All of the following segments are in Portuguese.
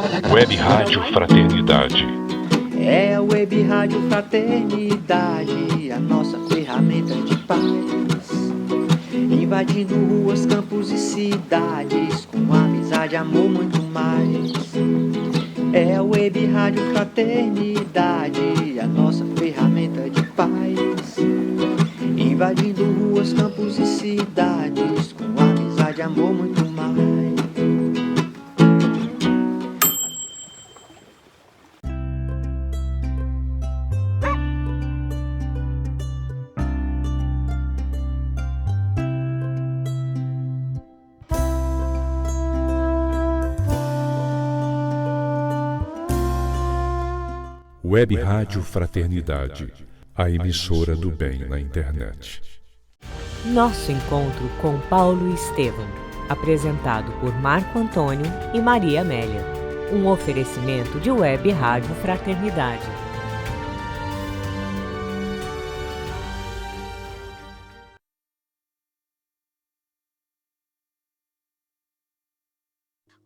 Web Rádio Fraternidade. É a Web Rádio Fraternidade, a nossa ferramenta de paz. Invadindo ruas, campos e cidades, com amizade, amor, muito mais. É a Web Rádio Fraternidade, a nossa ferramenta de paz. Invadindo ruas, campos e cidades, com amizade, amor, muito mais. Web Rádio Fraternidade, a emissora do bem na internet. Nosso encontro com Paulo Estevam, apresentado por Marco Antônio e Maria Amélia. Um oferecimento de Web Rádio Fraternidade.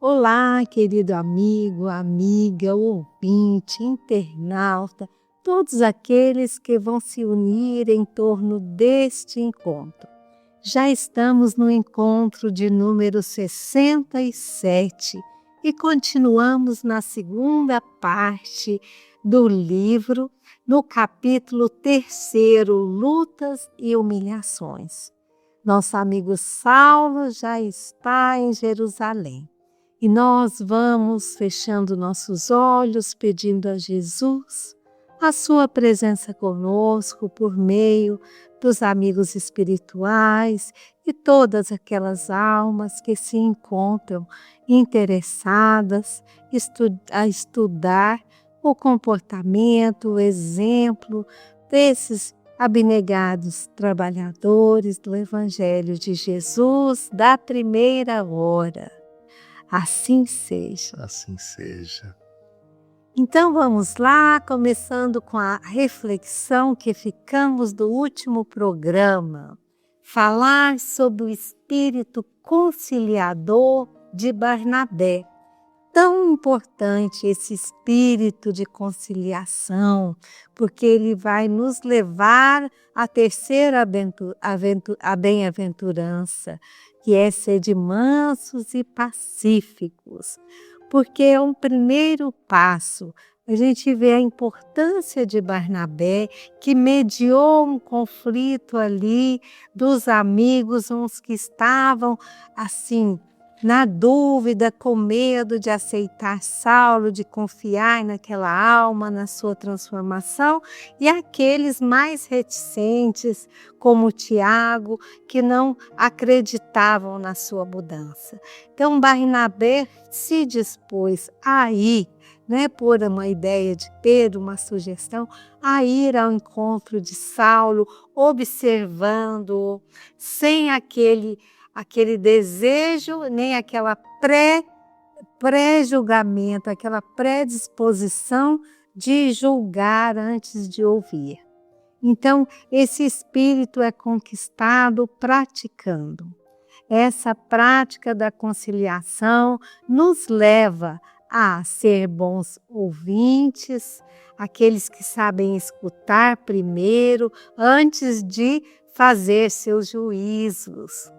Olá, querido amigo, amiga, ouvinte, internauta, todos aqueles que vão se unir em torno deste encontro. Já estamos no encontro de número 67 e continuamos na segunda parte do livro, no capítulo 3, Lutas e Humilhações. Nosso amigo Saulo já está em Jerusalém. E nós vamos fechando nossos olhos, pedindo a Jesus a sua presença conosco por meio dos amigos espirituais e todas aquelas almas que se encontram interessadas a estudar o comportamento, o exemplo desses abnegados trabalhadores do Evangelho de Jesus da primeira hora. Assim seja. Assim seja. Então vamos lá, começando com a reflexão que ficamos do último programa. Falar sobre o espírito conciliador de Barnabé. Tão importante esse espírito de conciliação, porque ele vai nos levar à terceira a bem-aventurança, que é ser de mansos e pacíficos, porque é um primeiro passo. A gente vê a importância de Barnabé, que mediou um conflito ali dos amigos, uns que estavam assim, na dúvida, com medo de aceitar Saulo, de confiar naquela alma, na sua transformação, e aqueles mais reticentes, como Tiago, que não acreditavam na sua mudança. Então, Barnabé se dispôs a ir, por uma ideia de Pedro, uma sugestão, a ir ao encontro de Saulo, observando-o, sem aquele desejo, nem aquela pré-julgamento, aquela predisposição de julgar antes de ouvir. Então, esse espírito é conquistado praticando. Essa prática da conciliação nos leva a ser bons ouvintes, aqueles que sabem escutar primeiro, antes de fazer seus juízos.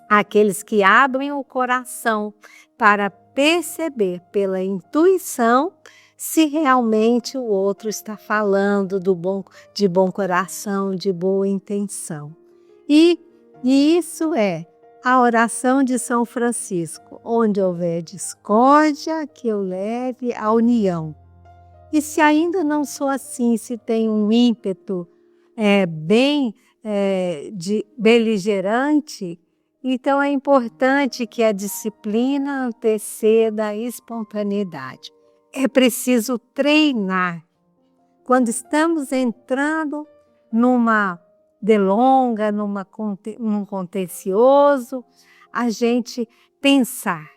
Aqueles que abrem o coração para perceber pela intuição se realmente o outro está falando de bom coração, de boa intenção. E isso é a oração de São Francisco, onde houver discórdia, que eu leve à união. E se ainda não sou assim, se tem um ímpeto de beligerante, então é importante que a disciplina anteceda a espontaneidade. É preciso treinar. Quando estamos entrando numa delonga, num contencioso, a gente pensar,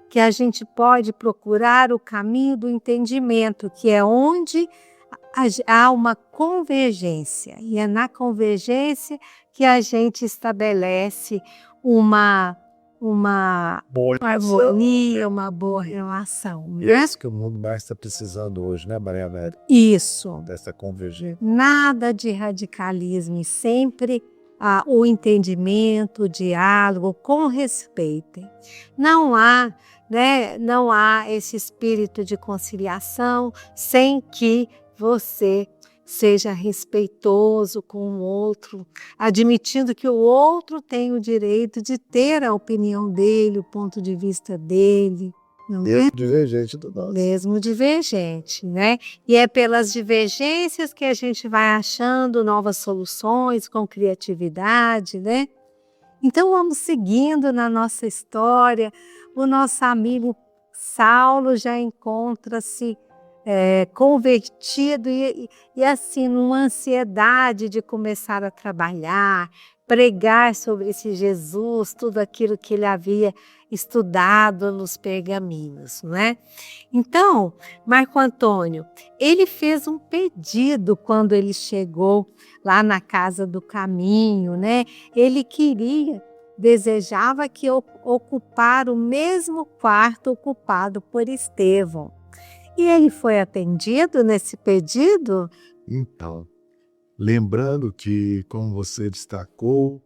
que a gente pode procurar o caminho do entendimento, que é onde há uma convergência, e é na convergência que a gente estabelece uma Boa harmonia, uma boa relação. E é isso que o mundo mais está precisando hoje, né, Maria Amélia? Isso. Dessa convergência. Nada de radicalismo e sempre o entendimento, o diálogo com respeito. Não há, né, não há esse espírito de conciliação sem que você seja respeitoso com o outro, admitindo que o outro tem o direito de ter a opinião dele, o ponto de vista dele. Não é? Divergente do nosso. Mesmo divergente, né? E é pelas divergências que a gente vai achando novas soluções com criatividade, né? Então vamos seguindo na nossa história. O nosso amigo Saulo já encontra-se convertido e assim numa ansiedade de começar a trabalhar, pregar sobre esse Jesus, tudo aquilo que ele havia estudado nos pergaminhos, né? Então, Marco Antônio, ele fez um pedido quando ele chegou lá na Casa do Caminho, né? Ele desejava que ocupar o mesmo quarto ocupado por Estevão. E ele foi atendido nesse pedido? Então, lembrando que, como você destacou,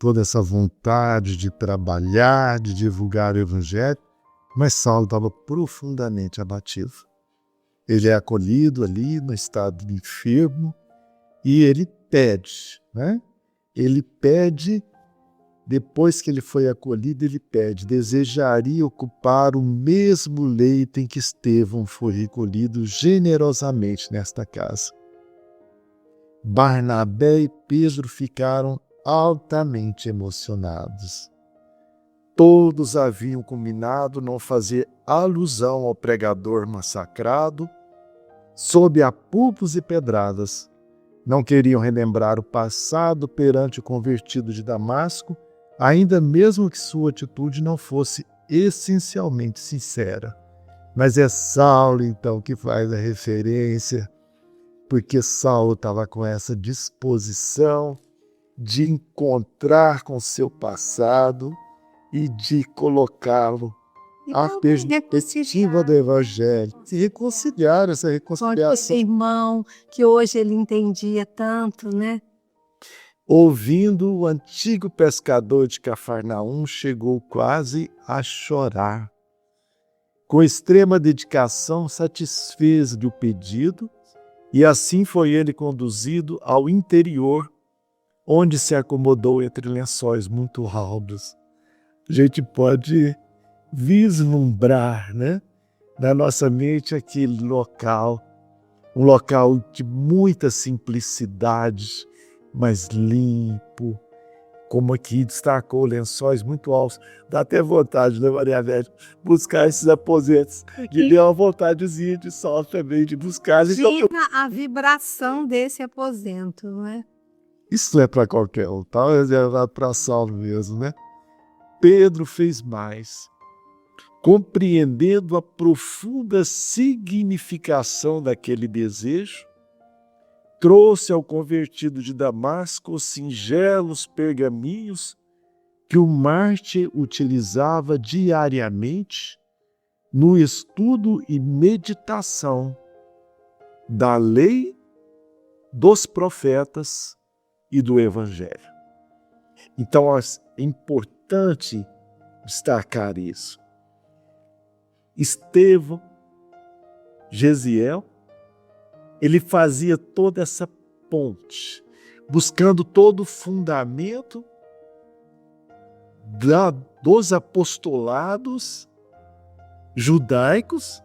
toda essa vontade de trabalhar, de divulgar o Evangelho, mas Saulo estava profundamente abatido. Ele é acolhido ali no estado de enfermo e ele pede, né? Ele pede, depois que ele foi acolhido, ele pede, desejaria ocupar o mesmo leito em que Estevão foi recolhido generosamente nesta casa. Barnabé e Pedro ficaram altamente emocionados. Todos haviam combinado não fazer alusão ao pregador massacrado sob apupos e pedradas. Não queriam relembrar o passado perante o convertido de Damasco, ainda mesmo que sua atitude não fosse essencialmente sincera. Mas é Saulo, então, que faz a referência, porque Saulo estava com essa disposição de encontrar com seu passado e de colocá-lo à perspectiva do Evangelho. Se reconciliar, essa reconciliação. Com esse irmão que hoje ele entendia tanto, né? Ouvindo, o antigo pescador de Cafarnaum chegou quase a chorar. Com extrema dedicação, satisfez-lhe o pedido e assim foi ele conduzido ao interior, onde se acomodou entre lençóis muito raudos. A gente pode vislumbrar, né, na nossa mente aquele local, um local de muita simplicidade, mas limpo, como aqui destacou, lençóis muito altos. Dá até vontade, né, Maria Amélia, buscar esses aposentos. E deu uma vontadezinha de sol também, de buscar. Então, a vibração desse aposento, não é? Isso não é para qualquer um, tá? É para Saulo mesmo, né? Pedro fez mais. Compreendendo a profunda significação daquele desejo, trouxe ao convertido de Damasco os singelos pergaminhos que o mártir utilizava diariamente no estudo e meditação da lei, dos profetas e do Evangelho. Então é importante destacar isso. Estevão, Gesiel, ele fazia toda essa ponte, buscando todo o fundamento dos apostolados judaicos,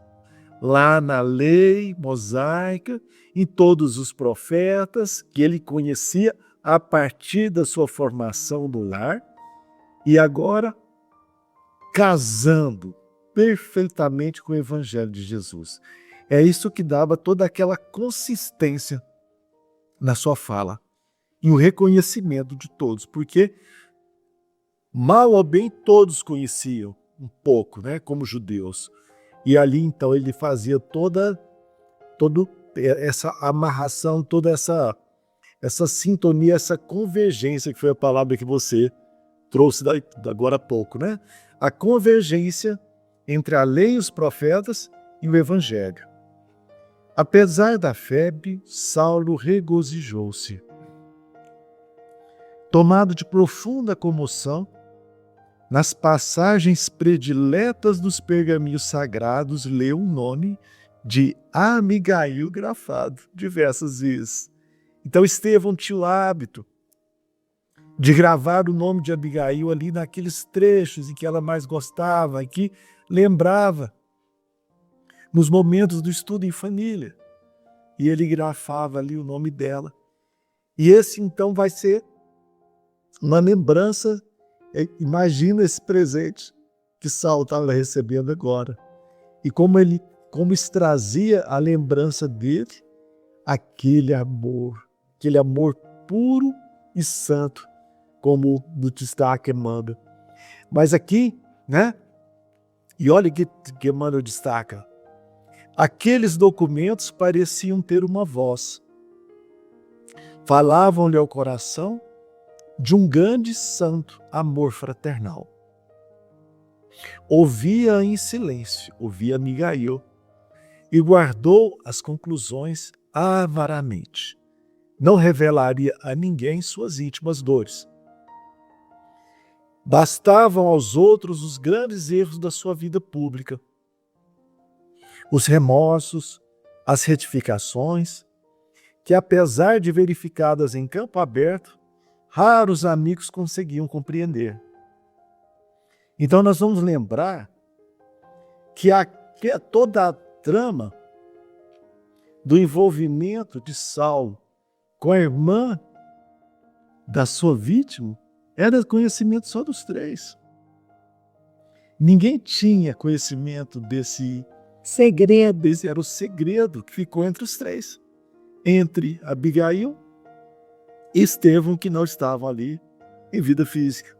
lá na lei mosaica, em todos os profetas que ele conhecia a partir da sua formação no lar, e agora casando perfeitamente com o Evangelho de Jesus. É isso que dava toda aquela consistência na sua fala e o reconhecimento de todos, porque mal ou bem todos conheciam um pouco, né, como judeus. E ali então ele fazia toda essa amarração, toda essa sintonia, essa convergência, que foi a palavra que você trouxe agora há pouco, né? a convergência entre a lei e os profetas e o evangelho. Apesar da febre, Saulo regozijou-se. Tomado de profunda comoção, nas passagens prediletas dos pergaminhos sagrados, leu o nome de Abigail grafado diversas vezes. Então Estevão tinha o hábito de gravar o nome de Abigail ali naqueles trechos em que ela mais gostava, em que lembrava nos momentos do estudo em família. E ele grafava ali o nome dela. E esse então vai ser uma lembrança. Imagina esse presente que Saulo estava recebendo agora. E como isso trazia a lembrança dele, aquele amor puro e santo, como no destaque manda. Mas aqui, né? E olha que Emmanuel destaca. Aqueles documentos pareciam ter uma voz. Falavam-lhe ao coração de um grande e santo amor fraternal. Ouvia em silêncio, ouvia Abigail, e guardou as conclusões avaramente. Não revelaria a ninguém suas íntimas dores. Bastavam aos outros os grandes erros da sua vida pública, os remorsos, as retificações, que apesar de verificadas em campo aberto, raros amigos conseguiam compreender. Então nós vamos lembrar que toda a trama do envolvimento de Saulo com a irmã da sua vítima era conhecimento só dos três. Ninguém tinha conhecimento desse segredo. Esse era o segredo que ficou entre os três. Entre Abigail e Estevão, que não estavam ali em vida física.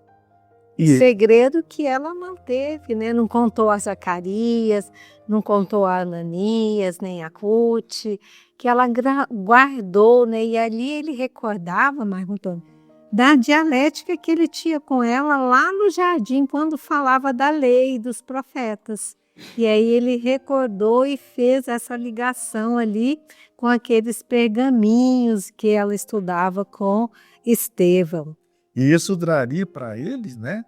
Segredo que ela manteve, né? Não contou a Zacarias, não contou a Ananias, nem a Ruth, que ela guardou, né? E ali ele recordava, Marco Antônio, da dialética que ele tinha com ela lá no jardim, quando falava da lei dos profetas. E aí ele recordou e fez essa ligação ali com aqueles pergaminhos que ela estudava com Estevão. E isso traria para eles, né,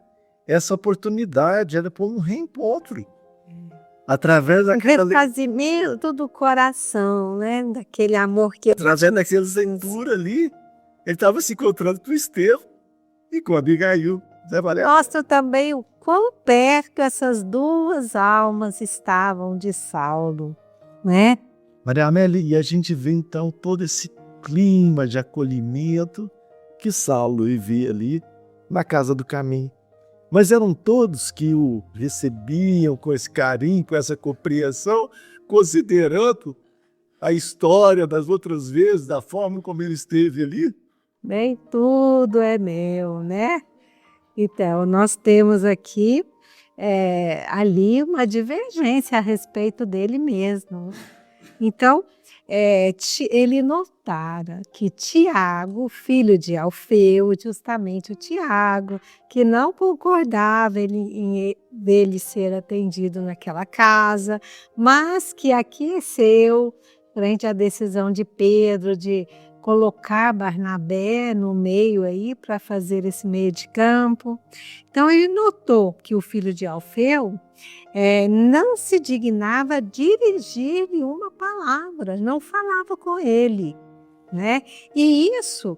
essa oportunidade, era por um reencontro. Através daquela refazimento do coração, né? Daquele amor que... Através daquela leitura ali, ele estava se encontrando com o Estevão e com a Abigail. Mostra também o quão perto essas duas almas estavam de Saulo, né? Maria Amélia, e a gente vê então todo esse clima de acolhimento que Saulo vivia ali na casa do caminho. Mas eram todos que o recebiam com esse carinho, com essa compreensão, considerando a história das outras vezes, da forma como ele esteve ali? Bem, tudo é meu, né? Então, nós temos aqui ali uma divergência a respeito dele mesmo. Então, ele notara que Tiago, filho de Alfeu, justamente o Tiago, que não concordava dele ser atendido naquela casa, mas que aqueceu frente à decisão de Pedro de colocar Barnabé no meio aí para fazer esse meio de campo. Então ele notou que o filho de Alfeu não se dignava dirigir-lhe uma palavra, não falava com ele, né? E isso,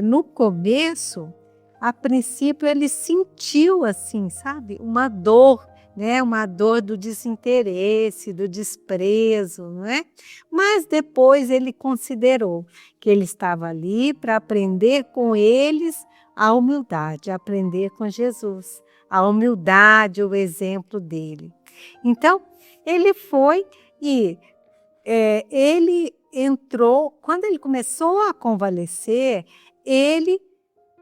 no começo, a princípio ele sentiu assim, sabe, uma dor, né? Uma dor do desinteresse, do desprezo, não é? Mas depois ele considerou que ele estava ali para aprender com eles a humildade, aprender com Jesus, a humildade, o exemplo dele. Então, ele foi e ele entrou, quando ele começou a convalescer, ele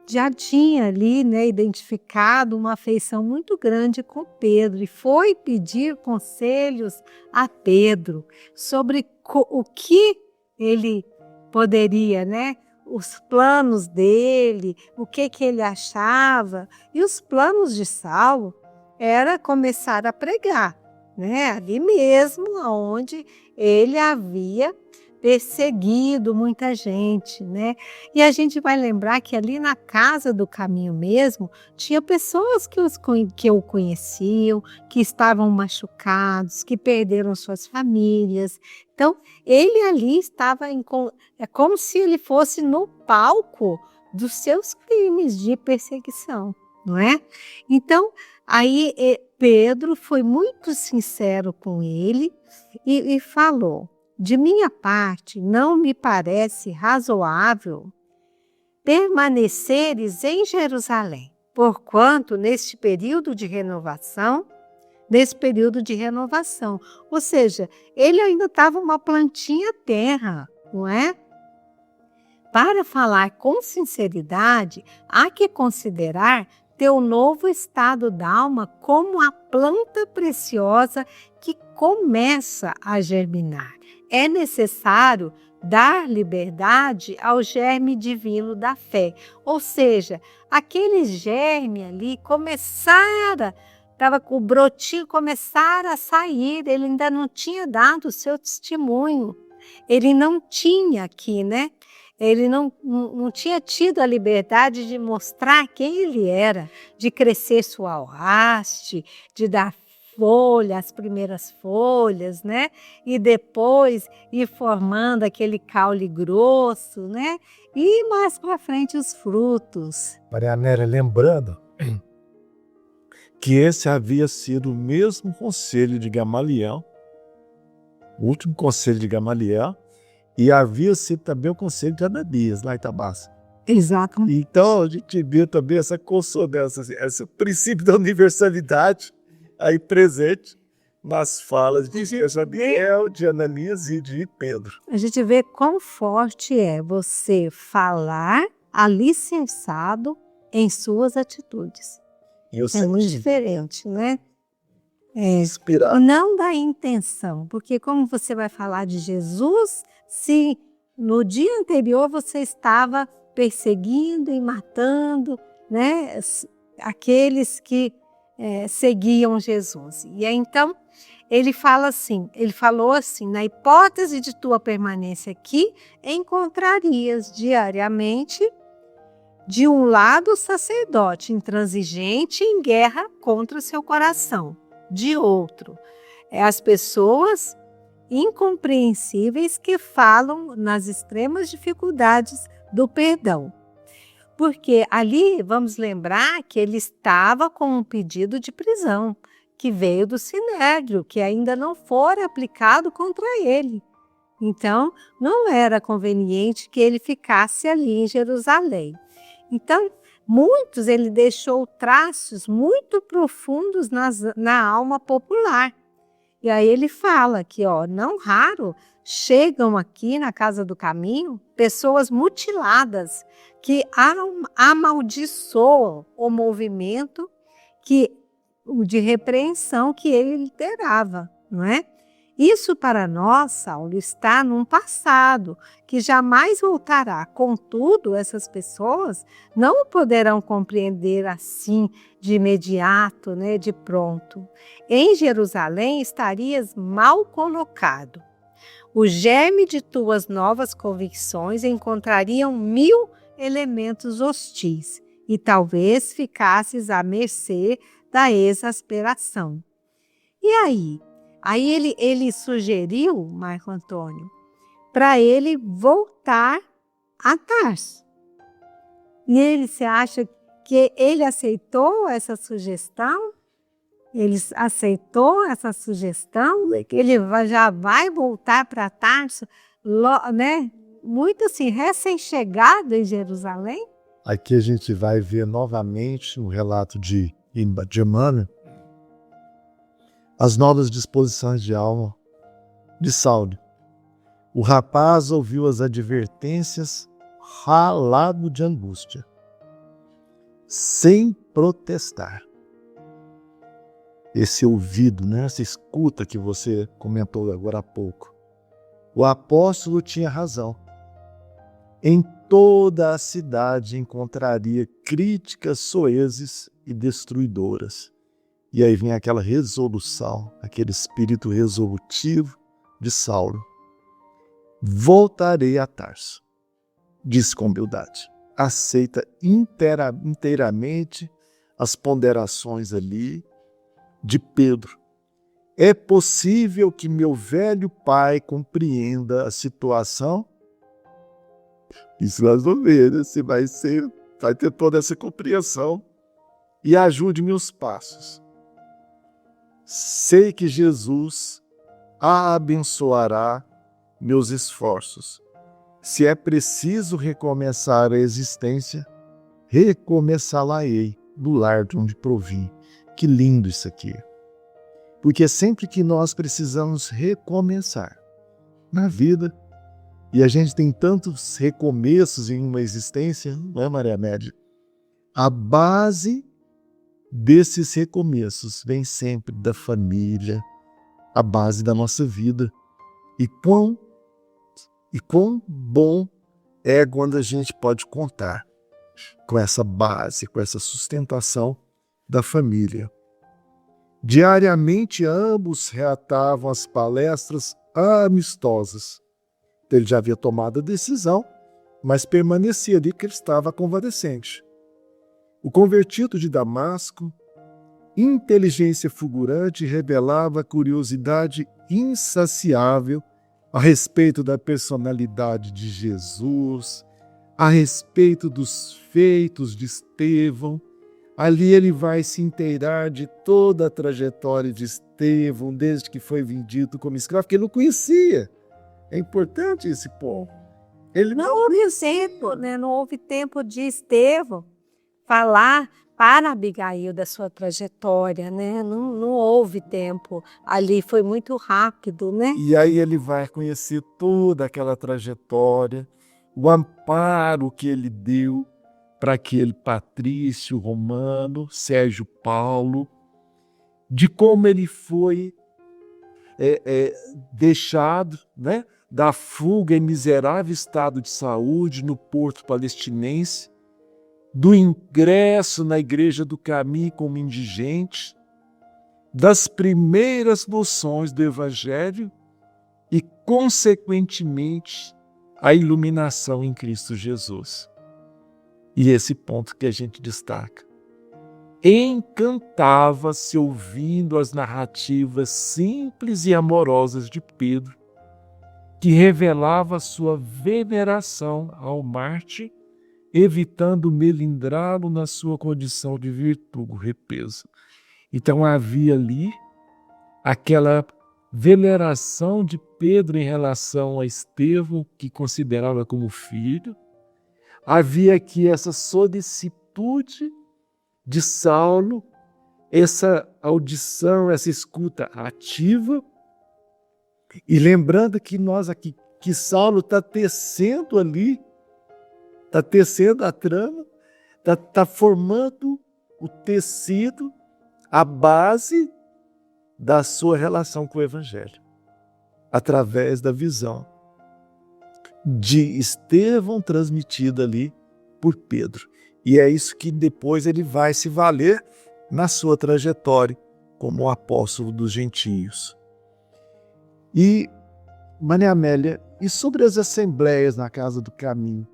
já tinha ali, né, identificado uma afeição muito grande com Pedro e foi pedir conselhos a Pedro sobre o que ele poderia, né, os planos dele, o que ele achava. E os planos de Saulo era começar a pregar, né? Ali mesmo onde ele havia perseguido muita gente, né? E a gente vai lembrar que ali na Casa do Caminho mesmo, tinha pessoas que o conheciam, que estavam machucados, que perderam suas famílias. Então, ele ali estava é como se ele fosse no palco dos seus crimes de perseguição, não é? Então, aí Pedro foi muito sincero com ele e falou: de minha parte, não me parece razoável permaneceres em Jerusalém, porquanto nesse período de renovação, ou seja, ele ainda estava uma plantinha terra, não é? Para falar com sinceridade, há que considerar teu novo estado d'alma como a planta preciosa que começa a germinar. É necessário dar liberdade ao germe divino da fé. Ou seja, aquele germe ali estava com o brotinho, começara a sair, ele ainda não tinha dado o seu testemunho. Ele não tinha aqui, né? Ele não tinha tido a liberdade de mostrar quem ele era, de crescer sua haste, de dar as primeiras folhas, né? E depois ir formando aquele caule grosso, né? E mais para frente os frutos. Maria Nélia, lembrando que esse havia sido o mesmo conselho de Gamaliel, o último conselho de Gamaliel, e havia sido também o conselho de Ananias, lá em Tabasco. Exato. Então, a gente viu também essa consonância, esse princípio da universalidade aí presente nas falas de Gamaliel, de Ananias e de Pedro. A gente vê quão forte é você falar alicerçado em suas atitudes. É muito diferente, né? Inspirar. Não da intenção, porque como você vai falar de Jesus se no dia anterior você estava perseguindo e matando, né, aqueles que seguiam Jesus. E aí, então ele falou assim: na hipótese de tua permanência aqui, encontrarias diariamente de um lado o sacerdote intransigente em guerra contra o seu coração, de outro as pessoas incompreensíveis que falam nas extremas dificuldades do perdão. Porque ali, vamos lembrar que ele estava com um pedido de prisão, que veio do Sinédrio, que ainda não fora aplicado contra ele. Então, não era conveniente que ele ficasse ali em Jerusalém. Então, ele deixou traços muito profundos na alma popular. E aí ele fala que, não raro, chegam aqui na Casa do Caminho pessoas mutiladas que amaldiçoam o movimento de repreensão que ele liderava, não é? Isso para nós, Saulo, está num passado que jamais voltará. Contudo, essas pessoas não poderão compreender assim de imediato, né, de pronto. Em Jerusalém estarias mal colocado. O germe de tuas novas convicções encontrariam 1000 elementos hostis e talvez ficasses à mercê da exasperação. E aí? Aí ele sugeriu, Marco Antônio, para ele voltar a Tarso. E você acha que ele aceitou essa sugestão? Ele aceitou essa sugestão? Que ele já vai voltar para Tarso, né? Muito assim, recém-chegado em Jerusalém? Aqui a gente vai ver novamente no relato de Emmanuel as novas disposições de alma de Saulo. O rapaz ouviu as advertências ralado de angústia, sem protestar. Esse ouvido, né? Essa escuta que você comentou agora há pouco. O apóstolo tinha razão. Em toda a cidade encontraria críticas soezes e destruidoras. E aí vem aquela resolução, aquele espírito resolutivo de Saulo. Voltarei a Tarso, disse com humildade. Aceita inteiramente as ponderações ali de Pedro. É possível que meu velho pai compreenda a situação? Isso nós vamos ver, né? Se vai ter toda essa compreensão e ajude meus passos. Sei que Jesus abençoará meus esforços. Se é preciso recomeçar a existência, recomeçá-la-ei do lar de onde provim. Que lindo isso aqui. Porque sempre que nós precisamos recomeçar na vida, e a gente tem tantos recomeços em uma existência, não é, Maria Média? A base desses recomeços vem sempre da família, a base da nossa vida. E quão bom é quando a gente pode contar com essa base, com essa sustentação da família. Diariamente ambos reatavam as palestras amistosas. Ele já havia tomado a decisão, mas permanecia ali que ele estava convalescente. O convertido de Damasco, inteligência fulgurante, revelava curiosidade insaciável a respeito da personalidade de Jesus, a respeito dos feitos de Estevão. Ali ele vai se inteirar de toda a trajetória de Estevão, desde que foi vendido como escravo, porque ele não conhecia. É importante esse ponto. Ele Não houve tempo, né? Não houve tempo de Estevão falar para Abigail da sua trajetória, né? Não houve tempo. Ali foi muito rápido, né? E aí ele vai conhecer toda aquela trajetória, o amparo que ele deu para aquele patrício romano, Sérgio Paulo, de como ele foi deixado, né, da fuga em miserável estado de saúde no porto palestinense, do ingresso na Igreja do Caminho como indigente, das primeiras noções do Evangelho e, consequentemente, a iluminação em Cristo Jesus. E esse ponto que a gente destaca. Encantava-se ouvindo as narrativas simples e amorosas de Pedro, que revelava sua veneração ao Marte, evitando melindrá-lo na sua condição de virtude represa. Então havia ali aquela veneração de Pedro em relação a Estevão, que considerava como filho. Havia aqui essa solicitude de Saulo, essa audição, essa escuta ativa. E lembrando que nós aqui, que Saulo está tecendo ali, está tecendo a trama, está formando o tecido, a base da sua relação com o Evangelho, através da visão de Estevão transmitida ali por Pedro. E é isso que depois ele vai se valer na sua trajetória como apóstolo dos gentios. E, Maria Amélia, e sobre as assembleias na Casa do Caminho?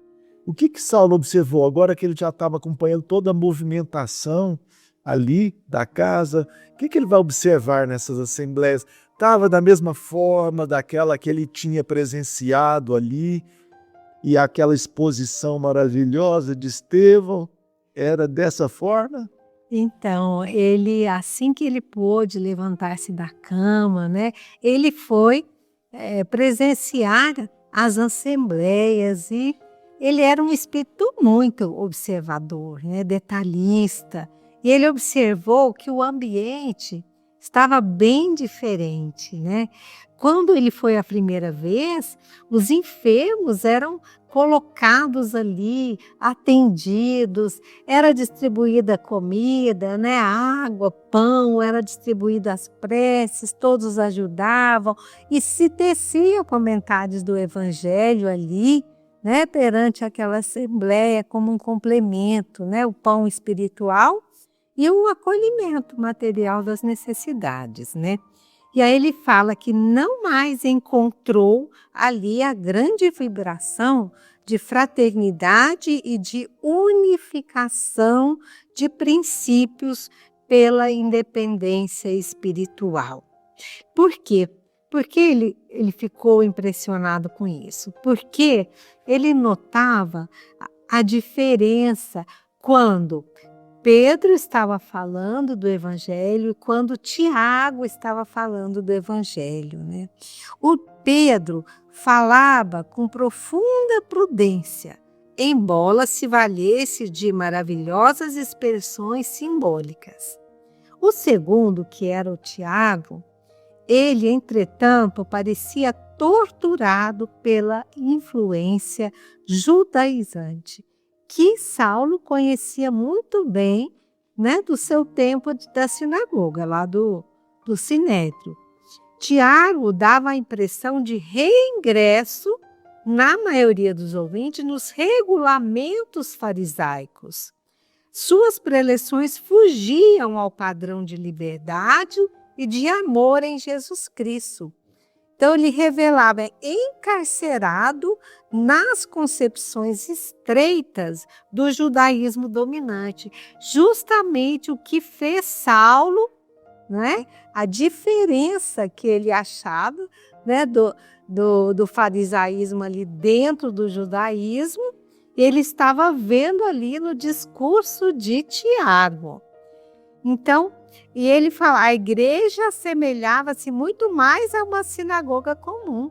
O que Saulo observou agora que ele já estava acompanhando toda a movimentação ali da casa? O que ele vai observar nessas assembleias? Estava da mesma forma daquela que ele tinha presenciado ali, e aquela exposição maravilhosa de Estevão era dessa forma? Então, ele, assim que ele pôde levantar-se da cama, né, ele foi presenciar as assembleias, e ele era um espírito muito observador, né, detalhista. E ele observou que o ambiente estava bem diferente, né? Quando ele foi a primeira vez, os enfermos eram colocados ali, atendidos, era distribuída comida, né? Água, pão, era distribuída as preces, todos ajudavam e se teciam comentários do Evangelho ali, né? Perante aquela assembleia como um complemento, né? O pão espiritual e o acolhimento material das necessidades, né? E aí ele fala que não mais encontrou ali a grande vibração de fraternidade e de unificação de princípios pela independência espiritual. Por quê? Porque ele ficou impressionado com isso? Porque ele notava a diferença quando Pedro estava falando do Evangelho e quando Tiago estava falando do Evangelho, né? O Pedro falava com profunda prudência, embora se valesse de maravilhosas expressões simbólicas. O segundo, que era o Tiago, ele, entretanto, parecia torturado pela influência judaizante, que Saulo conhecia muito bem, né, do seu tempo da sinagoga, lá do Sinédrio. Tiago dava a impressão de reingresso, na maioria dos ouvintes, nos regulamentos farisaicos. Suas preleções fugiam ao padrão de liberdade e de amor em Jesus Cristo. Então, ele revelava encarcerado nas concepções estreitas do judaísmo dominante. Justamente o que fez Saulo, né? A diferença que ele achava, né, do farisaísmo ali dentro do judaísmo, ele estava vendo ali no discurso de Tiago. Então, e ele fala, a igreja assemelhava-se muito mais a uma sinagoga comum.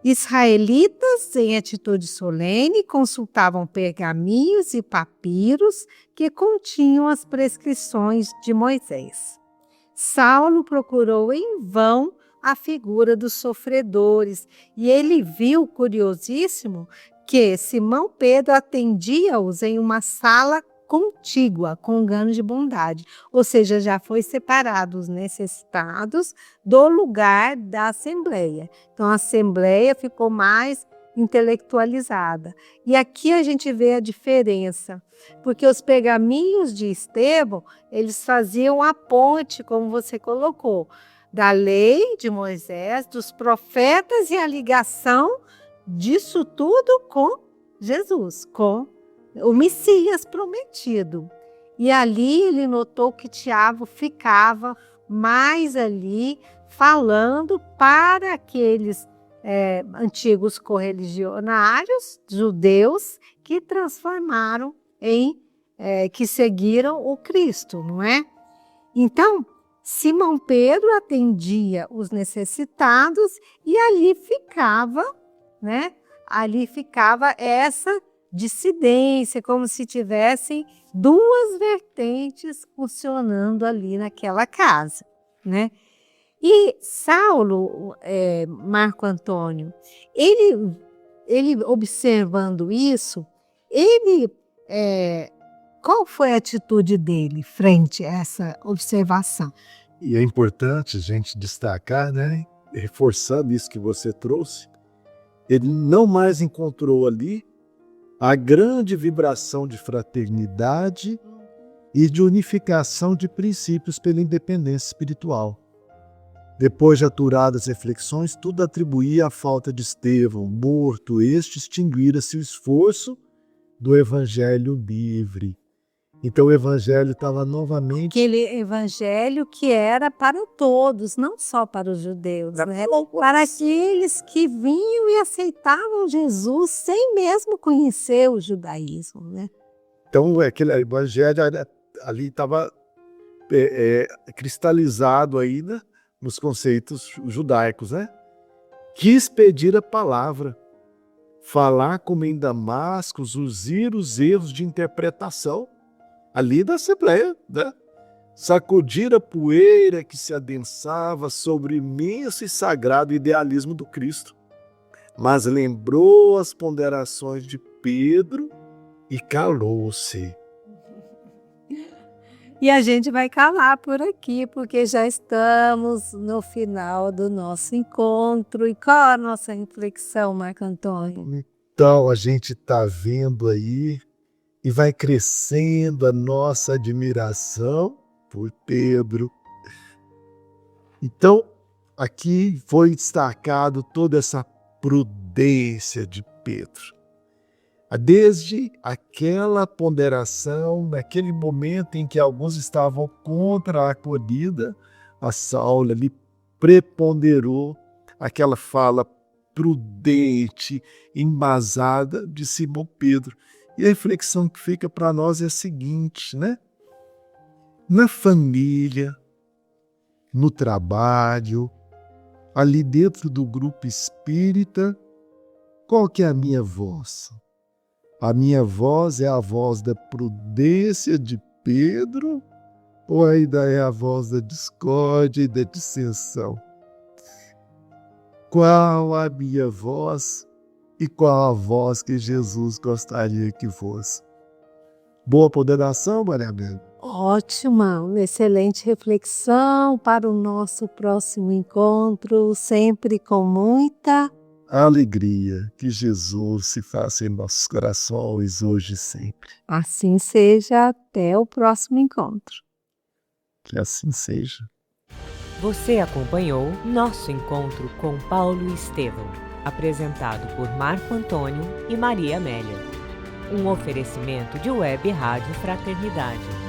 Israelitas, em atitude solene, consultavam pergaminhos e papiros que continham as prescrições de Moisés. Saulo procurou em vão a figura dos sofredores e ele viu, curiosíssimo, que Simão Pedro atendia-os em uma sala contígua, com ganho de bondade, ou seja, já foi separado os necessitados do lugar da assembleia. Então, a assembleia ficou mais intelectualizada. E aqui a gente vê a diferença, porque os pergaminhos de Estevão, eles faziam a ponte, como você colocou, da lei de Moisés, dos profetas e a ligação disso tudo com Jesus, com o Messias prometido. E ali ele notou que Tiago ficava mais ali falando para aqueles antigos correligionários judeus que transformaram que seguiram o Cristo, não é? Então, Simão Pedro atendia os necessitados e ali ficava, né? Ali ficava essa dissidência, como se tivessem duas vertentes funcionando ali naquela casa, né? E Saulo, Marco Antônio, ele observando isso, qual foi a atitude dele frente a essa observação? E é importante a gente destacar, né, reforçando isso que você trouxe, ele não mais encontrou ali a grande vibração de fraternidade e de unificação de princípios pela independência espiritual. Depois de aturadas reflexões, tudo atribuía à falta de Estevão, morto, este extinguira-se o esforço do evangelho livre. Então o evangelho estava novamente... Aquele evangelho que era para todos, não só para os judeus, né? Para aqueles que vinham e aceitavam Jesus sem mesmo conhecer o judaísmo, né? Então aquele evangelho ali estava cristalizado ainda nos conceitos judaicos, né? Quis pedir a palavra, falar como em Damasco, usar os erros de interpretação ali da Assembleia, né? Sacudir a poeira que se adensava sobre o imenso e sagrado idealismo do Cristo. Mas lembrou as ponderações de Pedro e calou-se. E a gente vai calar por aqui, porque já estamos no final do nosso encontro. E qual a nossa reflexão, Marco Antônio? Então, a gente está vendo aí e vai crescendo a nossa admiração por Pedro. Então, aqui foi destacado toda essa prudência de Pedro. Desde aquela ponderação, naquele momento em que alguns estavam contra a acolhida, a Saulo ali preponderou aquela fala prudente, embasada de Simão Pedro. E a reflexão que fica para nós é a seguinte, né? Na família, no trabalho, ali dentro do grupo espírita, qual que é a minha voz? A minha voz é a voz da prudência de Pedro ou ainda é a voz da discórdia e da dissensão? Qual a minha voz e qual a voz que Jesus gostaria que fosse? Boa ponderação, Maria Amélia? Ótima, uma excelente reflexão para o nosso próximo encontro, sempre com muita Alegria, que Jesus se faça em nossos corações hoje e sempre. assim seja, até o próximo encontro. Que assim seja. Você acompanhou Nosso Encontro com Paulo e Estevão, apresentado por Marco Antônio e Maria Amélia. Um oferecimento de Web Rádio Fraternidade.